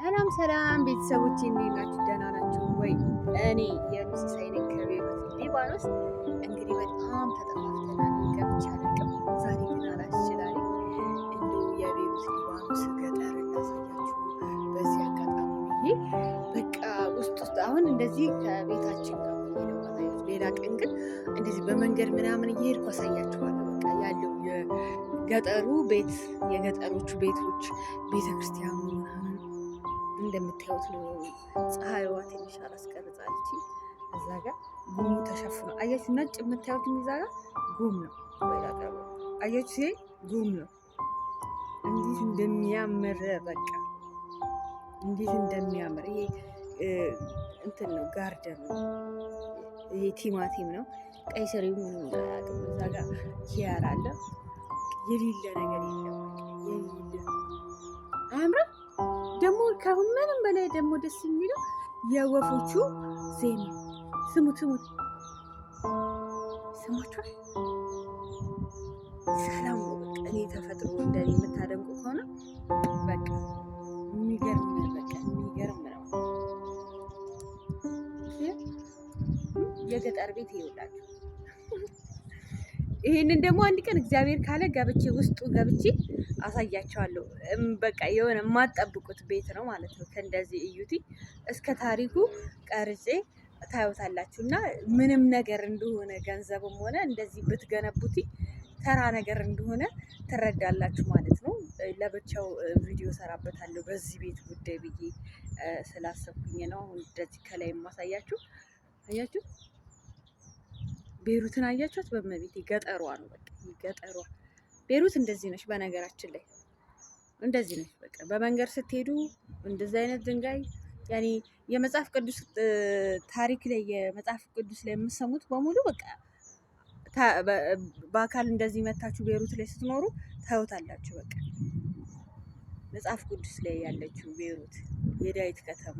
ሰላም ሰላም ቤተሰቦቼ እንዴት ናችሁ? ደህና ናችሁ ወይ? እኔ የሉሲ ሳይነኝ ከቤሩት ሊባኖስ። እንግዲህ በጣም ተጠፋፍተናል፣ ገብቻ አላውቅም። ዛሬ ግን አላስችላል እንደው የቤሩት ሊባኖስ ገጠር እናሳያችሁ በዚህ አጋጣሚ ብዬ በቃ ውስጥ አሁን እንደዚህ ከቤታችን ጋር ነው። ሌላ ቀን ግን እንደዚህ በመንገድ ምናምን እየሄድኩ አሳያችኋለሁ። በቃ ያለው የገጠሩ ቤት የገጠሮቹ ቤቶች ቤተክርስቲያኑ ምናምን እንደምታዩት ነው። ፀሐይዋ ትንሽ አላስቀርጻለች። እዛ ጋር ጉሙ ተሸፍኖ አያችሁ፣ ነጭ የምታዩት እዛ ጋር ጉም ነው። አያችሁ፣ ይሄ ጉም ነው። እንዴት እንደሚያምር በቃ እንዴት እንደሚያምር። ይሄ እንትን ነው፣ ጋርደን ነው። ይሄ ቲማቲም ነው። ቀይ ስሪው እዛ ጋር ኪያር አለ። የሌለ ነገር የለም። የሌለ አያምርም? ደግሞ ከምንም በላይ ደግሞ ደስ የሚለው የወፎቹ ዜማ። ስሙት ስሟቸዋል። ሰላም ነው በቃ። እኔ ተፈጥሮ እንደኔ የምታደንቁ ከሆነ በቃ የሚገርም ነው። የገጠር ቤት ይውላችሁ። ይሄንን ደግሞ አንድ ቀን እግዚአብሔር ካለ ውስጡ ገብቼ አሳያቸዋለሁ። በቃ የሆነ የማትጠብቁት ቤት ነው ማለት ነው። ከእንደዚህ እዩቲ እስከ ታሪኩ ቀርጬ ታዩታላችሁ። እና ምንም ነገር እንደሆነ ገንዘብም ሆነ እንደዚህ ብትገነቡት ተራ ነገር እንደሆነ ትረዳላችሁ ማለት ነው። ለብቻው ቪዲዮ ሰራበታለሁ በዚህ ቤት ጉዳይ ብዬ ስላሰብኩኝ ነው እንደዚህ ከላይ የማሳያችሁ። አያችሁ ቤሩትን አያችኋት? በመቤት ገጠሯ ነው በቃ ገጠሯ ቤሩት እንደዚህ ነች። በነገራችን ላይ እንደዚህ ነች በቃ። በመንገድ ስትሄዱ እንደዚህ አይነት ድንጋይ ያኔ የመጽሐፍ ቅዱስ ታሪክ ላይ የመጽሐፍ ቅዱስ ላይ የምትሰሙት በሙሉ በቃ በአካል እንደዚህ መታችሁ ቤሩት ላይ ስትኖሩ ታዩታላችሁ። በቃ መጽሐፍ ቅዱስ ላይ ያለችው ቤሩት የዳዊት ከተማ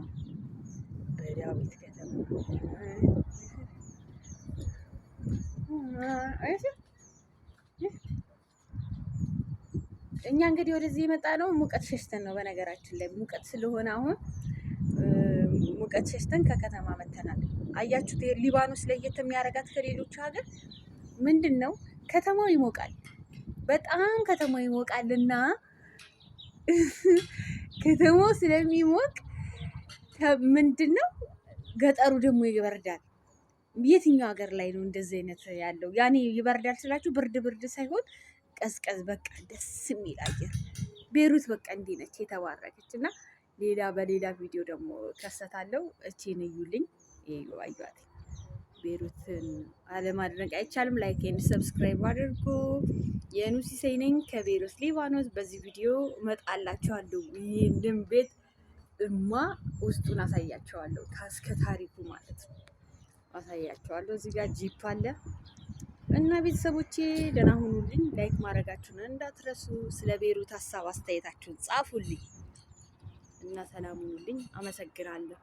በዳዊት ከተማ እኛ እንግዲህ ወደዚህ የመጣ ነው ሙቀት ሸሽተን ነው። በነገራችን ላይ ሙቀት ስለሆነ አሁን ሙቀት ሸሽተን ከከተማ መተናል። አያችሁት? ሊባኖስ ለየት የሚያደርጋት ከሌሎቹ ሀገር ምንድን ነው? ከተማው ይሞቃል፣ በጣም ከተማው ይሞቃል። እና ከተማው ስለሚሞቅ ምንድን ነው ገጠሩ ደግሞ ይበርዳል። የትኛው ሀገር ላይ ነው እንደዚህ አይነት ያለው? ያኔ ይበርዳል ስላችሁ ብርድ ሳይሆን ቀዝቀዝ በቃ ደስ የሚል አየር። ቤሩት በቃ እንዲህ ነች የተባረከች። እና በሌላ ቪዲዮ ደግሞ ከሰታለው። እቺን እዩልኝ። አዩት ቤሩትን አለማድነቅ አይቻልም። ላይክ ኤንድ ሰብስክራይብ አድርጉ። የኑሲ ሳይ ነኝ ከቤሩት ሊባኖስ። በዚህ ቪዲዮ እመጣላችኋለሁ። ይህንን ቤት ውስጡን አሳያቸዋለሁ እስከ ታሪኩ ማለት ነው። አሳያቸዋለሁ። እዚህ ጋር ጂፕ አለ እና ቤተሰቦቼ ደህና ሁኑልኝ። ላይክ ማድረጋችሁን እንዳትረሱ። ስለ ቤሩት ሀሳብ አስተያየታችሁን ጻፉልኝ እና ሰላም ሁኑልኝ። አመሰግናለሁ።